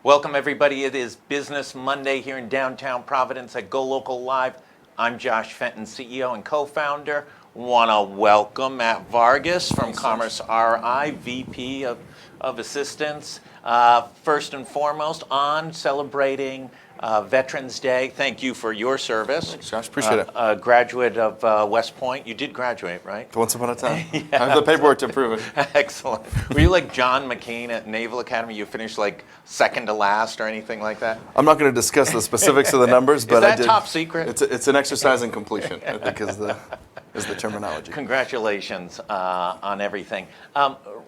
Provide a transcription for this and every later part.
Welcome, everybody. It is Business Monday here in downtown Providence at GoLocal Live. I'm Josh Fenton, CEO and co-founder. Want to welcome Matt Vargas from Commerce RI, VP of Assistance. First and foremost, on celebrating Veterans Day. Thank you for your service. Thanks, Josh. Appreciate it. A graduate of West Point. You did graduate, right? Once upon a time. Yeah. I have the paperwork to prove it. Excellent. Were you like John McCain at Naval Academy? You finished like second to last or anything like that? I'm not going to discuss the specifics of the numbers, but I did. Is that top secret? It's an exercise in completion, I think is the terminology. Congratulations on everything.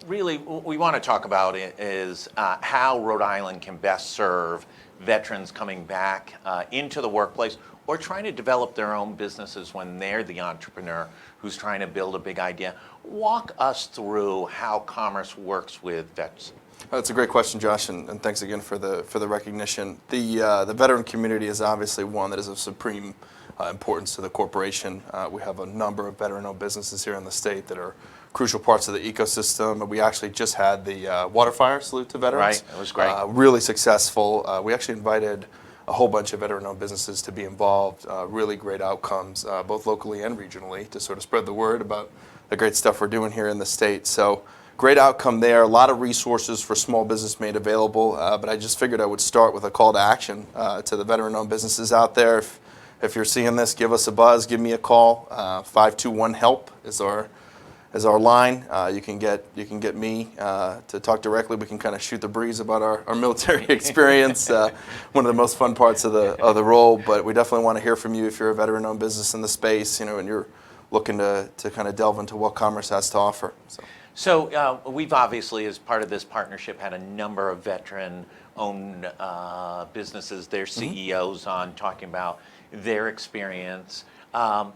Really, what we want to talk about is how Rhode Island can best serve veterans coming back into the workplace or trying to develop their own businesses when they're the entrepreneur who's trying to build a big idea. Walk us through how Commerce works with vets. That's a great question, Josh, and thanks again for the recognition. The veteran community is obviously one that is of supreme importance to the corporation. We have a number of veteran-owned businesses here in the state that are crucial parts of the ecosystem. We actually just had the water fire salute to veterans. Right, it was great. Really successful. We actually invited a whole bunch of veteran-owned businesses to be involved. Really great outcomes, both locally and regionally, to sort of spread the word about the great stuff we're doing here in the state. So great outcome there. A lot of resources for small business made available, but I just figured I would start with a call to action to the veteran-owned businesses out there. If you're seeing this, give us a buzz, give me a call. 521-HELP is our line. You can get me to talk directly. We can kind of shoot the breeze about our military experience. One of the most fun parts of the role, but we definitely want to hear from you if you're a veteran-owned business in the space, and you're looking to kind of delve into what Commerce has to offer. So we've obviously, as part of this partnership, had a number of veteran-owned businesses, their CEOs on talking about their experience. I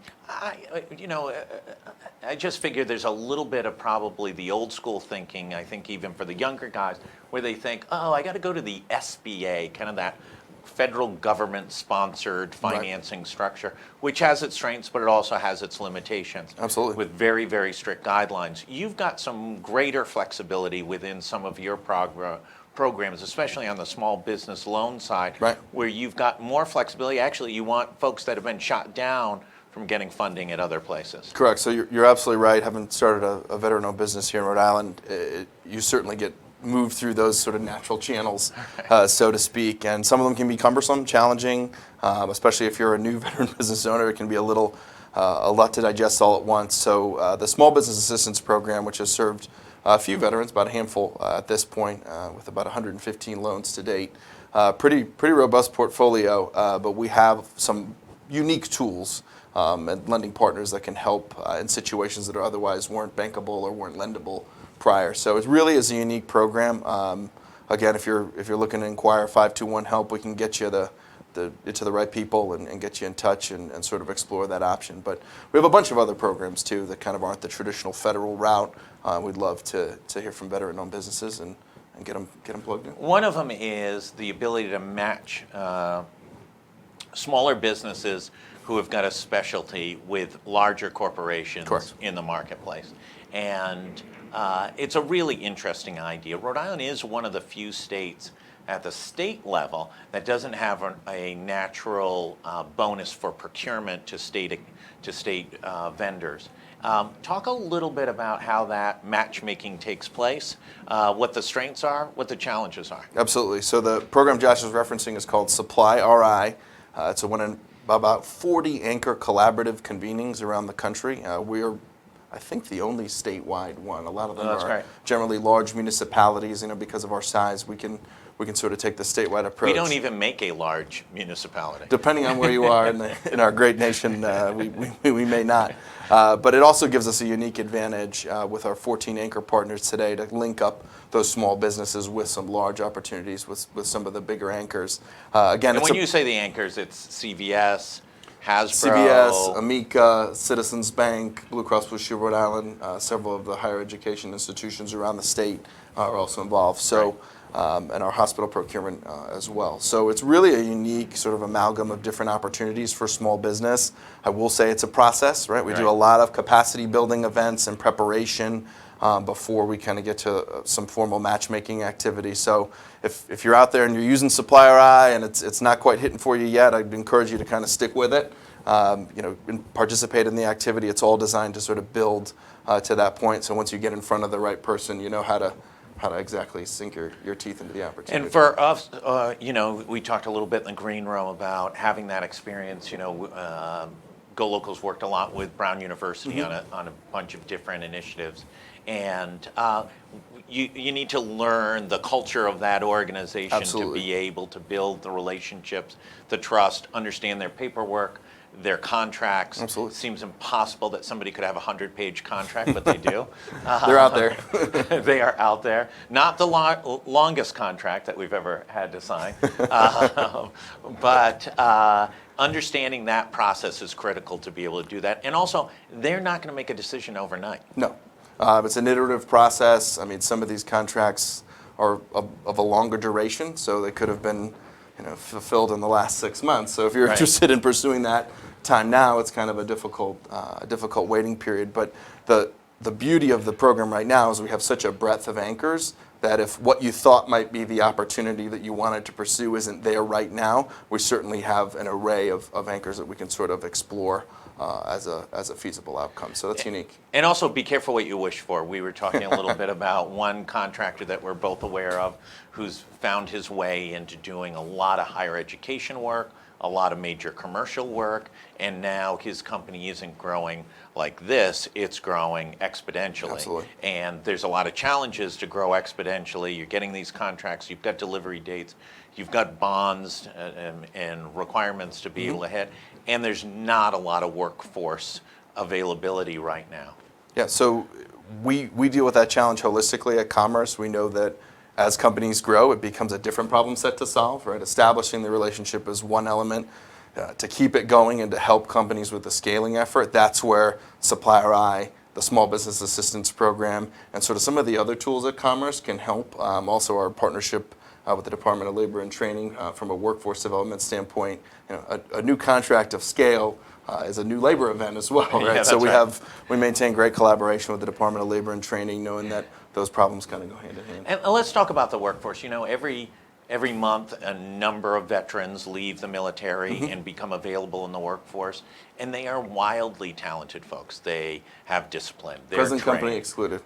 just figure there's a little bit of probably the old school thinking, I think even for the younger guys, where they think, oh, I got to go to the SBA, kind of that federal government sponsored financing structure, which has its strengths, but it also has its limitations. Absolutely. With very, very strict guidelines. You've got some greater flexibility within some of your programs, especially on the small business loan side, where you've got more flexibility. Actually, you want folks that have been shot down from getting funding at other places. Correct. So you're absolutely right. Having started a veteran-owned business here in Rhode Island, you certainly get moved through those sort of natural channels, so to speak. And some of them can be cumbersome, challenging, especially if you're a new veteran business owner. It can be a lot to digest all at once. So the Small Business Assistance Program, which has served a few veterans, about a handful at this point, with about 115 loans to date. Pretty robust portfolio, but we have some unique tools and lending partners that can help in situations that otherwise weren't bankable or weren't lendable prior. So it really is a unique program. Again, if you're looking to inquire, 521-HELP, we can get you to the right people and get you in touch and sort of explore that option. But we have a bunch of other programs too that kind of aren't the traditional federal route. We'd love to hear from veteran-owned businesses and get them plugged in. One of them is the ability to match smaller businesses who have got a specialty with larger corporations in the marketplace. And it's a really interesting idea. Rhode Island is one of the few states at the state level that doesn't have a natural bonus for procurement to state vendors. Talk a little bit about how that matchmaking takes place, what the strengths are, what the challenges are. Absolutely. So the program Josh is referencing is called Supply RI. It's one in about 40 anchor collaborative convenings around the country. We're, I think, the only statewide one. A lot of them are generally large municipalities. Because of our size, we can sort of take the statewide approach. We don't even make a large municipality. Depending on where you are in our great nation, we may not. But it also gives us a unique advantage with our 14 anchor partners today to link up those small businesses with some large opportunities with some of the bigger anchors. Again, and when you say the anchors, it's CVS, Hasbro, CVS, Amica, Citizens Bank, Blue Cross Blue Shield Rhode Island, several of the higher education institutions around the state are also involved. So. And our hospital procurement as well. So it's really a unique sort of amalgam of different opportunities for small business. I will say it's a process, right? We do a lot of capacity building events and preparation. before we kind of get to some formal matchmaking activity. So if you're out there and you're using Supplier Eye and it's not quite hitting for you yet, I'd encourage you to kind of stick with it. And participate in the activity. It's all designed to sort of build to that point. So once you get in front of the right person, you know how to exactly sink your teeth into the opportunity. And for us, we talked a little bit in the green room about having that experience. GoLocal's worked a lot with Brown University on a bunch of different initiatives, and you need to learn the culture of that organization Absolutely. to be able to build the relationships, the trust, understand their paperwork, their contracts. Absolutely. It seems impossible that somebody could have a 100-page contract, but they do. They're out there. They are out there. Not the longest contract that we've ever had to sign, but understanding that process is critical to be able to do that. And also, they're not going to make a decision overnight. No. It's an iterative process. I mean, some of these contracts are of a longer duration, so they could have been fulfilled in the last 6 months. So if you're interested in pursuing that time now, it's kind of a difficult waiting period. But the beauty of the program right now is we have such a breadth of anchors that if what you thought might be the opportunity that you wanted to pursue isn't there right now, we certainly have an array of anchors that we can sort of explore as a feasible outcome. So that's unique. And also be careful what you wish for. We were talking a little bit about one contractor that we're both aware of who's found his way into doing a lot of higher education work, a lot of major commercial work, and now his company isn't growing like this, it's growing exponentially. Absolutely. And there's a lot of challenges to grow exponentially. You're getting these contracts, you've got delivery dates, you've got bonds and requirements to be able to hit, and there's not a lot of workforce availability right now. Yeah, so we deal with that challenge holistically at Commerce. We know that as companies grow, it becomes a different problem set to solve, right? Establishing the relationship is one element. To keep it going and to help companies with the scaling effort, that's where Supplier Eye, the Small Business Assistance Program, and sort of some of the other tools at Commerce can help. Also our partnership with the Department of Labor and Training from a workforce development standpoint. A new contract of scale is a new labor event as well, right? Yeah, So that's we maintain great collaboration with the Department of Labor and Training, knowing that those problems kind of go hand in hand. And let's talk about the workforce. Every month, a number of veterans leave the military and become available in the workforce, and they are wildly talented folks. They have discipline. They're Present trained. company excluded.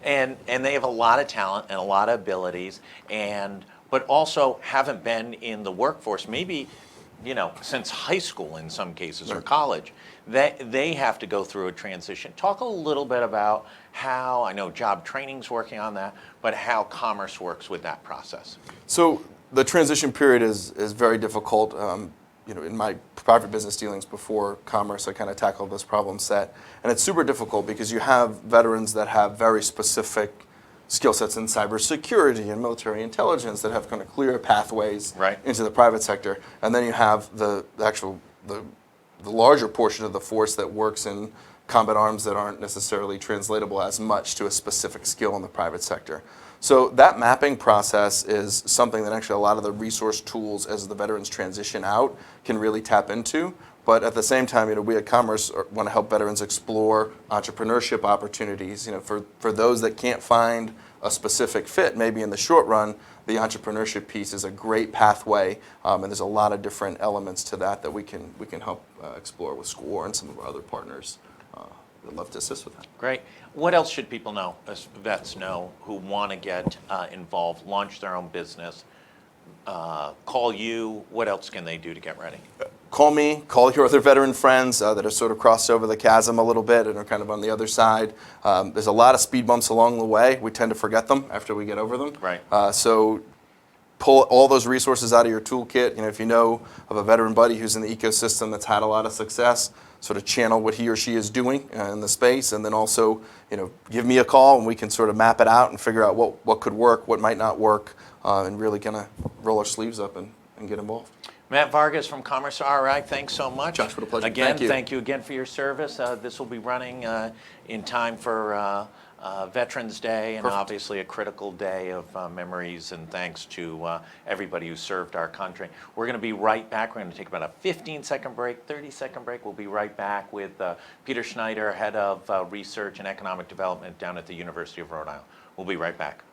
And they have a lot of talent and a lot of abilities, but also haven't been in the workforce maybe since high school in some cases or college. They have to go through a transition. Talk a little bit about how, I know job training's working on that, but how Commerce works with that process. So the transition period is very difficult. In my private business dealings before Commerce, I kind of tackled this problem set. And it's super difficult because you have veterans that have very specific skill sets in cybersecurity and military intelligence that have kind of clear pathways into the private sector. And then you have the larger portion of the force that works in combat arms that aren't necessarily translatable as much to a specific skill in the private sector. So that mapping process is something that actually a lot of the resource tools as the veterans transition out can really tap into. But at the same time, we at Commerce want to help veterans explore entrepreneurship opportunities. For those that can't find a specific fit, maybe in the short run, the entrepreneurship piece is a great pathway, and there's a lot of different elements to that we can help explore with SCORE and some of our other partners. We'd love to assist with that. Great. What else should people know, as vets know, who want to get involved, launch their own business, call you? What else can they do to get ready? Call me, call your other veteran friends that are sort of crossed over the chasm a little bit and are kind of on the other side. There's a lot of speed bumps along the way. We tend to forget them after we get over them. Right. So pull all those resources out of your toolkit. If you know of a veteran buddy who's in the ecosystem that's had a lot of success, sort of channel what he or she is doing in the space, and then also, give me a call and we can sort of map it out and figure out what could work, what might not work, and really kind of roll our sleeves up and get involved. Matt Vargas from Commerce RI, thanks so much. Josh, what a pleasure. Again, Thank you. thank you again for your service. This will be running in time for Veterans Day, and Perfect. obviously a critical day of memories and thanks to everybody who served our country. We're going to be right back. We're going to take about a 15-second break, 30-second break. We'll be right back with Peter Schneider, Head of Research and Economic Development down at the University of Rhode Island. We'll be right back.